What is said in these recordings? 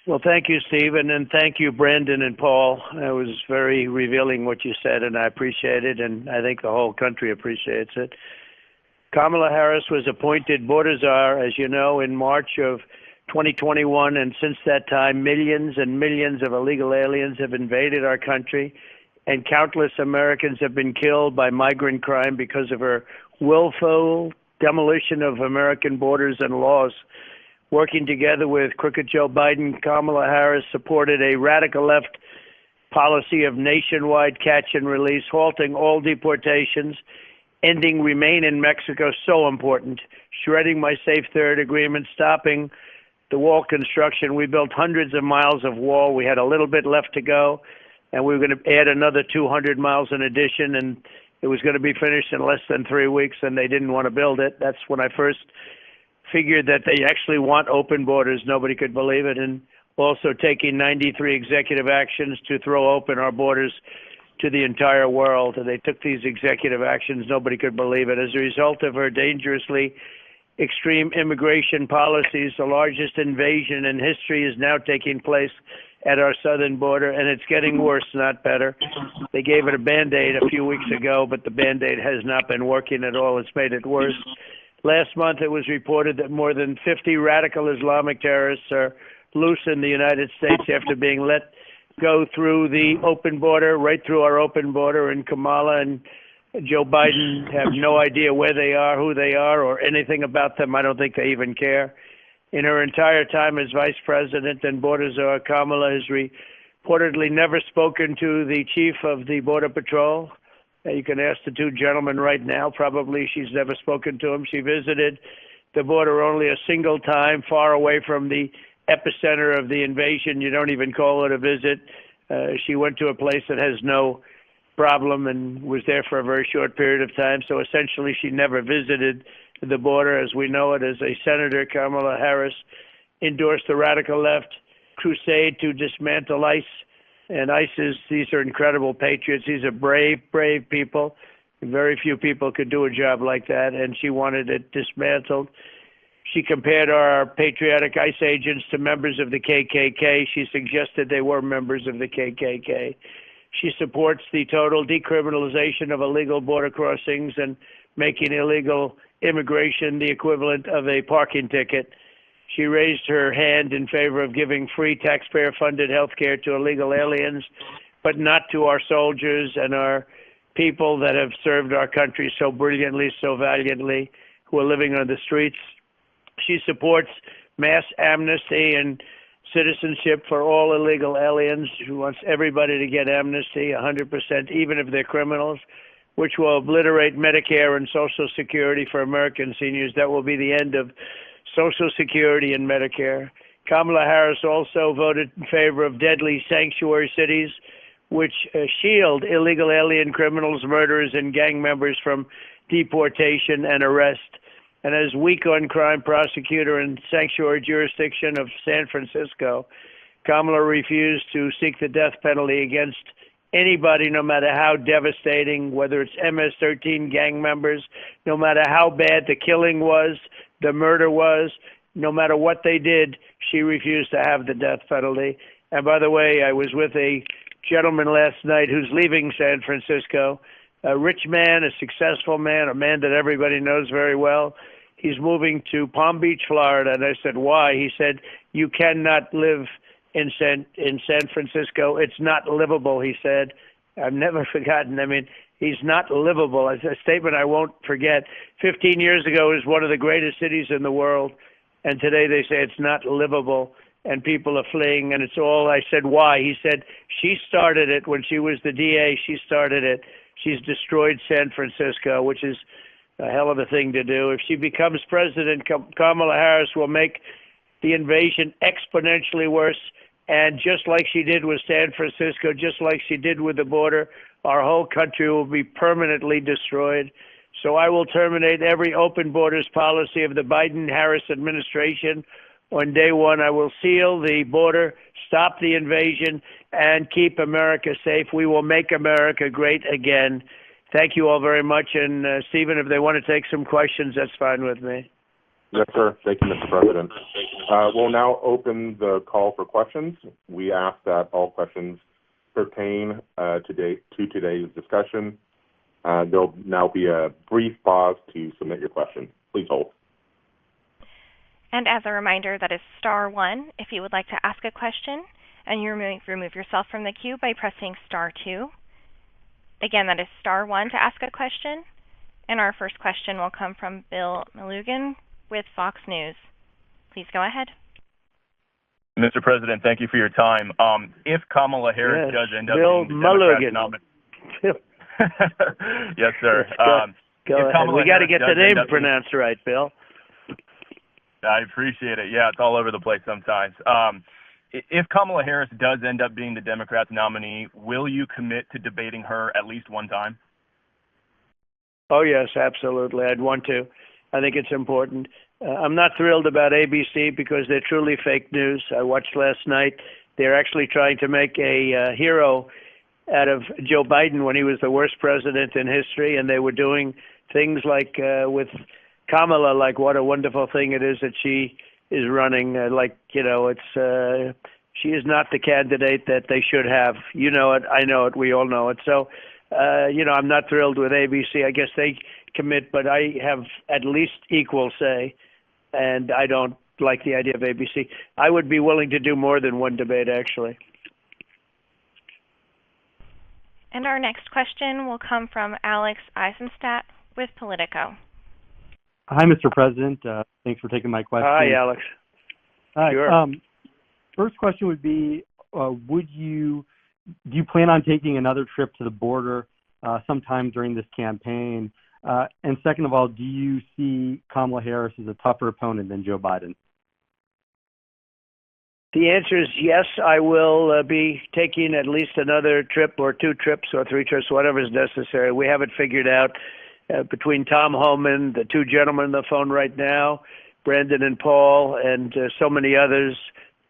Well, thank you, Stephen, and thank you, Brandon and Paul. It was very revealing what you said, and I appreciate it, and I think the whole country appreciates it. Kamala Harris was appointed border czar, as you know, in March of 2021, and since that time, millions and millions of illegal aliens have invaded our country, and countless Americans have been killed by migrant crime because of her willful demolition of American borders and laws. Working together with crooked Joe Biden, Kamala Harris supported a radical left policy of nationwide catch and release, halting all deportations, ending Remain in Mexico, so important, shredding my Safe Third agreement, stopping the wall construction. We built hundreds of miles of wall. We had a little bit left to go, and we were going to add another 200 miles in addition, and it was going to be finished in less than 3 weeks, and they didn't want to build it. That's when I first figured that they actually want open borders. Nobody could believe it. And also taking 93 executive actions to throw open our borders to the entire world. And they took these executive actions. Nobody could believe it. As a result of her dangerously extreme immigration policies, the largest invasion in history is now taking place at our southern border, and it's getting worse, not better. They gave it a Band-Aid a few weeks ago, but the Band-Aid has not been working at all. It's made it worse. Last month, it was reported that more than 50 radical Islamic terrorists are loose in the United States after being let go through the open border, right through our open border, and Kamala and Joe Biden have no idea where they are, who they are, or anything about them. I don't think they even care. In her entire time as vice president and border czar, Kamala has reportedly never spoken to the chief of the Border Patrol. You can ask the two gentlemen right now. Probably she's never spoken to him. She visited the border only a single time, far away from the epicenter of the invasion. You don't even call it a visit. She went to a place that has no problem and was there for a very short period of time. So essentially, she never visited the border as we know it. As a senator, Kamala Harris endorsed the radical left crusade to dismantle ICE. And ISIS, these are incredible patriots. These are brave, brave people. Very few people could do a job like that, and she wanted it dismantled. She compared our patriotic ICE agents to members of the KKK. She suggested they were members of the KKK. She supports the total decriminalization of illegal border crossings and making illegal immigration the equivalent of a parking ticket. She raised her hand in favor of giving free taxpayer-funded health care to illegal aliens, but not to our soldiers and our people that have served our country so brilliantly, so valiantly, who are living on the streets. She supports mass amnesty and citizenship for all illegal aliens. She wants everybody to get amnesty, 100%, even if they're criminals, which will obliterate Medicare and Social Security for American seniors. That will be the end of Social Security and Medicare. Kamala Harris also voted in favor of deadly sanctuary cities, which shield illegal alien criminals, murderers, and gang members from deportation and arrest. And as weak-on-crime prosecutor in sanctuary jurisdiction of San Francisco, Kamala refused to seek the death penalty against anybody, no matter how devastating, whether it's MS-13 gang members, no matter how bad the killing was, the murder was, no matter what they did, she refused to have the death penalty. And by the way, I was with a gentleman last night who's leaving San Francisco, a rich man, a successful man, a man that everybody knows very well. He's moving to Palm Beach, Florida. And I said, why? He said, you cannot live in San Francisco. It's not livable, he said. I've never forgotten. I mean, he's not livable. It's a statement I won't forget. 15 years ago, it was one of the greatest cities in the world. And today they say it's not livable and people are fleeing. And it's all, I said, why? He said, she started it when she was the DA. She started it. She's destroyed San Francisco, which is a hell of a thing to do. If she becomes president, Kamala Harris will make the invasion exponentially worse. And just like she did with San Francisco, just like she did with the border, our whole country will be permanently destroyed. So I will terminate every open borders policy of the Biden-Harris administration. On day one, I will seal the border, stop the invasion, and keep America safe. We will make America great again. Thank you all very much. And Stephen, if they want to take some questions, that's fine with me. Yes, sir. Thank you, Mr. President. We'll now open the call for questions. We ask that all questions pertain to today's discussion. There'll now be a brief pause to submit your question. Please hold. And as a reminder, that is star one if you would like to ask a question, and you remove yourself from the queue by pressing star two. Again, that is star one to ask a question. And our first question will come from Bill Melugin with Fox News. Please go ahead. Mr. President, thank you for your time. If Kamala Harris does end up Bill being the Democratic Mulligan. Yes, sir. Go ahead. We got to get the name pronounced right, Bill. I appreciate it. Yeah, it's all over the place sometimes. If Kamala Harris does end up being the Democrats' nominee, will you commit to debating her at least one time? Oh, yes, absolutely. I'd want to. I think it's important. I'm not thrilled about ABC because they're truly fake news. I watched last night. They're actually trying to make a hero out of Joe Biden when he was the worst president in history, and they were doing things like with Kamala, like what a wonderful thing it is that she is running. She is not the candidate that they should have. You know it. I know it. We all know it. So, I'm not thrilled with ABC. I guess they commit, but I have at least equal say, and I don't like the idea of ABC. I would be willing to do more than one debate, actually. And our next question will come from Alex Eisenstadt with Politico. Hi, Mr. President. Thanks for taking my question. Hi, Alex. Hi. Sure. First question would be, do you plan on taking another trip to the border sometime during this campaign? And second of all, do you see Kamala Harris as a tougher opponent than Joe Biden? The answer is yes. I will be taking at least another trip or two trips or three trips, whatever is necessary. We have it figured out between Tom Homan, the two gentlemen on the phone right now, Brandon and Paul, and so many others.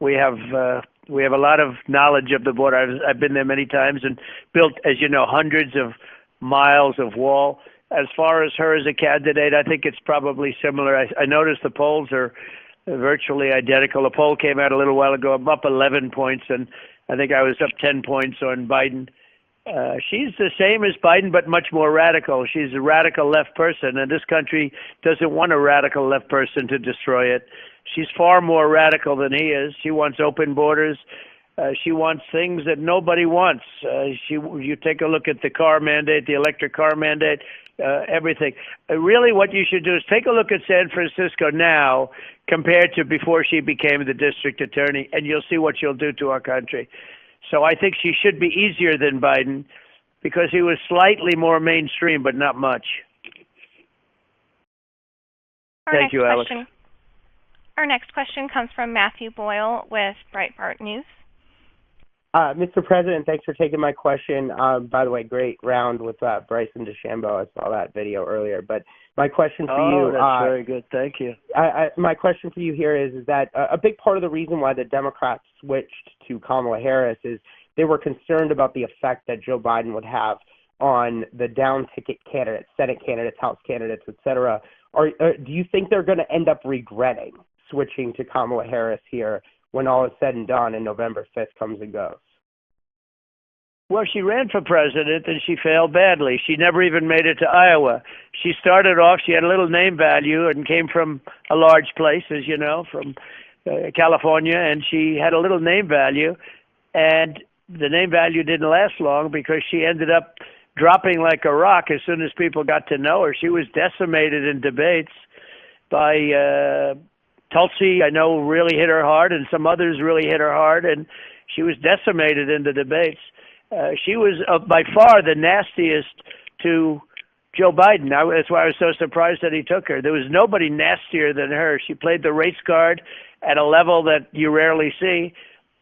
We have a lot of knowledge of the border. I've been there many times and built, as you know, hundreds of miles of wall. As far as her as a candidate, I think it's probably similar. I noticed the polls are virtually identical. A poll came out a little while ago. I'm up 11 points, and I think I was up 10 points on Biden. She's the same as Biden, but much more radical. She's a radical left person, and this country doesn't want a radical left person to destroy it. She's far more radical than he is. She wants open borders. She wants things that nobody wants. You take a look at the car mandate, the electric car mandate, everything. Really, what you should do is take a look at San Francisco now compared to before she became the district attorney, and you'll see what she'll do to our country. So I think she should be easier than Biden because he was slightly more mainstream, but not much. Thank you, Alex. Our next question comes from Matthew Boyle with Breitbart News. Mr. President, thanks for taking my question. By the way, great round with Bryson DeChambeau. I saw that video earlier. But my question for you... Oh, that's very good. Thank you. My question for you here is that a big part of the reason why the Democrats switched to Kamala Harris is they were concerned about the effect that Joe Biden would have on the down-ticket candidates, Senate candidates, House candidates, et cetera. Do you think they're going to end up regretting switching to Kamala Harris here when all is said and done and November 5th comes and goes? Well, she ran for president and she failed badly. She never even made it to Iowa. She started off, she had a little name value and came from a large place, as you know, from California, and she had a little name value. And the name value didn't last long because she ended up dropping like a rock as soon as people got to know her. She was decimated in debates by Tulsi, I know, really hit her hard, and some others really hit her hard, and she was decimated in the debates. She was by far the nastiest to Joe Biden. That's why I was so surprised that he took her. There was nobody nastier than her. She played the race card at a level that you rarely see,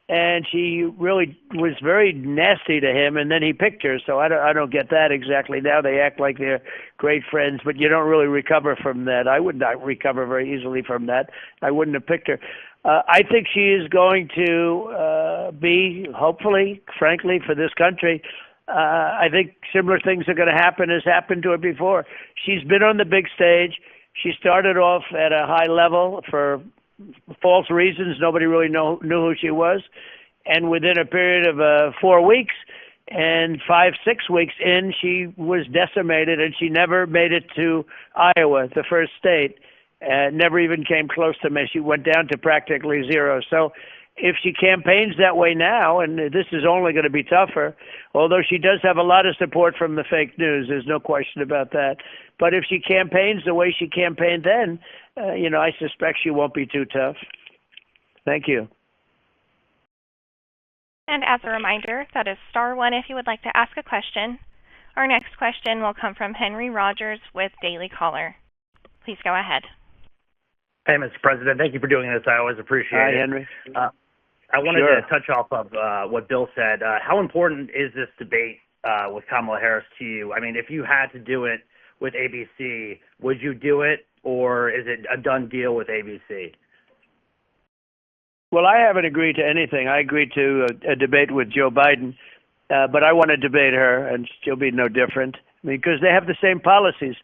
and she really was very nasty to him, and then he picked her. So I don't get that exactly. Now they act like they're great friends, but you don't really recover from that. I would not recover very easily from that. I wouldn't have picked her. I think she is going to be, hopefully, frankly, for this country, I think similar things are going to happen as happened to her before. She's been on the big stage. She started off at a high level for false reasons. Nobody really knew who she was. And within a period of 4 weeks and 5-6 weeks in, she was decimated, and she never made it to Iowa, the first state. Never even came close to me. She went down to practically zero. So if she campaigns that way now, and this is only going to be tougher, although she does have a lot of support from the fake news, there's no question about that. But if she campaigns the way she campaigned then, I suspect she won't be too tough. Thank you. And as a reminder, that is star one if you would like to ask a question. Our next question will come from Henry Rogers with Daily Caller. Please go ahead. Hey, Mr. President. Thank you for doing this. I always appreciate it. Hi, Henry. I wanted to touch off of what Bill said. How important is this debate with Kamala Harris to you? I mean, if you had to do it with ABC, would you do it, or is it a done deal with ABC? Well, I haven't agreed to anything. I agreed to a debate with Joe Biden, but I want to debate her, and she'll be no different because they have the same policies.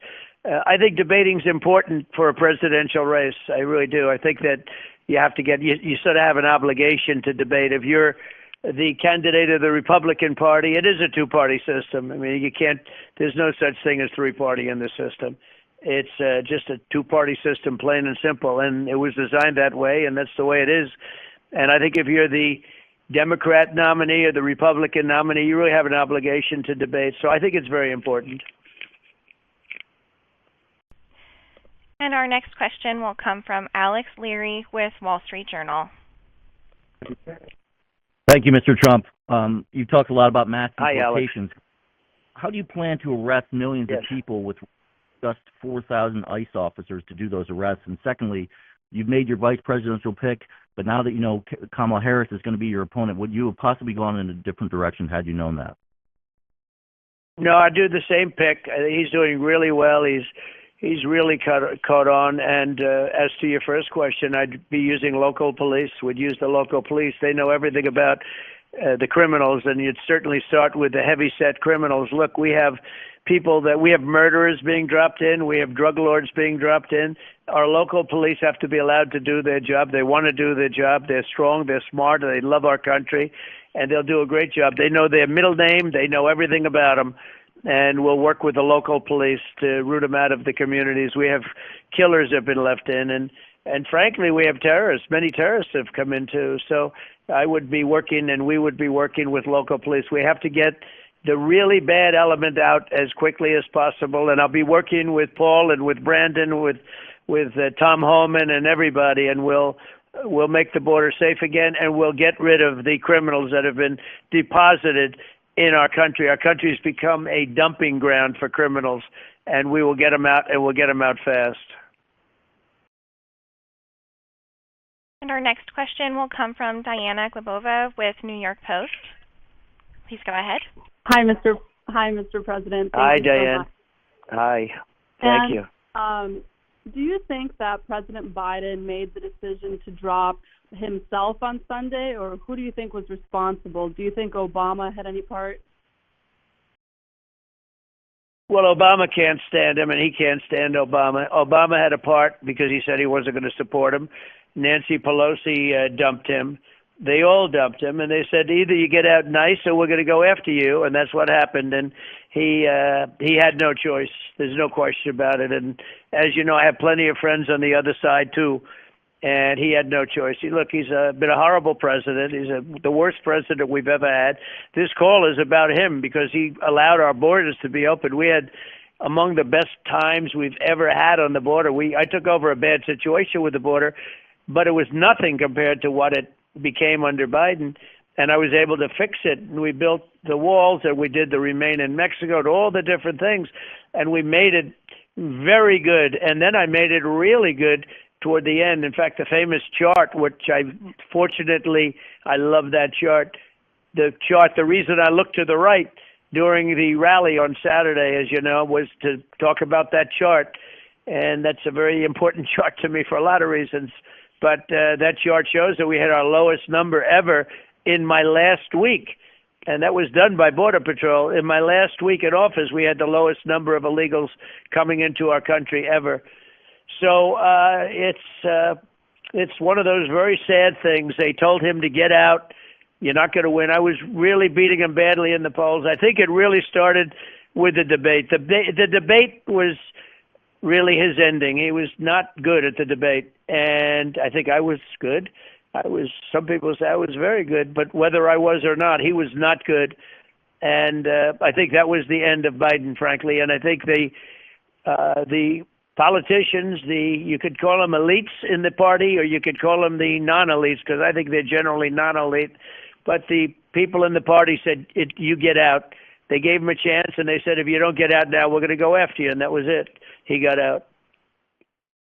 I think debating's important for a presidential race. I really do. I think that you have to you sort of have an obligation to debate. If you're the candidate of the Republican Party, it is a two-party system. I mean, there's no such thing as three-party in the system. It's just a two-party system, plain and simple, and it was designed that way, and that's the way it is. And I think if you're the Democrat nominee or the Republican nominee, you really have an obligation to debate. So I think it's very important. And our next question will come from Alex Leary with Wall Street Journal. Thank you, Mr. Trump. You've talked a lot about mass deportations. How do you plan to arrest millions Yes. of people with just 4,000 ICE officers to do those arrests? And secondly, you've made your vice presidential pick, but now that you know Kamala Harris is going to be your opponent, would you have possibly gone in a different direction had you known that? No, I do the same pick. He's doing really well. He's really caught on. And as to your first question, I'd be using local police. Would use the local police. They know everything about the criminals, and you'd certainly start with the heavy-set criminals. Look, we have we have murderers being dropped in. We have drug lords being dropped in. Our local police have to be allowed to do their job. They want to do their job. They're strong. They're smart. They love our country, and they'll do a great job. They know their middle name. They know everything about them. And we'll work with the local police to root them out of the communities. We have killers that have been left in, and frankly, we have terrorists. Many terrorists have come in too. So I would be working, and we would be working with local police. We have to get the really bad element out as quickly as possible, and I'll be working with Paul and with Brandon, with Tom Homan and everybody, and we'll make the border safe again, and we'll get rid of the criminals that have been deposited in our country. Our country's become a dumping ground for criminals, and we will get them out, and we'll get them out fast. And our next question will come from Diana Glebova with New York Post. Please go ahead. Hi, Mr. President. Hi, Thank you so Diane. much. Hi. Thank you. Do you think that President Biden made the decision to drop himself on Sunday, or who do you think was responsible? Do you think Obama had any part? Well, Obama can't stand him, and he can't stand Obama. Obama had a part because he said he wasn't going to support him. Nancy Pelosi dumped him. They all dumped him, and they said either you get out nice or we're going to go after you, and that's what happened. And he had no choice. There's no question about it. And as you know, I have plenty of friends on the other side too, and he had no choice. Look, he's been a horrible president. He's the worst president we've ever had. This call is about him because he allowed our borders to be open. We had among the best times we've ever had on the border. I took over a bad situation with the border, but it was nothing compared to what it became under Biden, and I was able to fix it. And we built the walls, and we did the Remain in Mexico, all the different things, and we made it very good. And then I made it really good toward the end. In fact, the famous chart, which I love that chart. The reason I looked to the right during the rally on Saturday, as you know, was to talk about that chart, and that's a very important chart to me for a lot of reasons. But that chart shows that we had our lowest number ever in my last week, and that was done by Border Patrol. In my last week in office, we had the lowest number of illegals coming into our country ever. So it's one of those very sad things. They told him to get out. You're not going to win. I was really beating him badly in the polls. I think it really started with the debate. The debate was really his ending. He was not good at the debate, and I think I was good. Some people say I was very good, but whether I was or not, he was not good. And I think that was the end of Biden, frankly. And I think the politicians, you could call them elites in the party, or you could call them the non-elites, because I think they're generally non-elite. But the people in the party said, you get out. They gave him a chance, and they said, if you don't get out now, we're going to go after you. And that was it. He got out.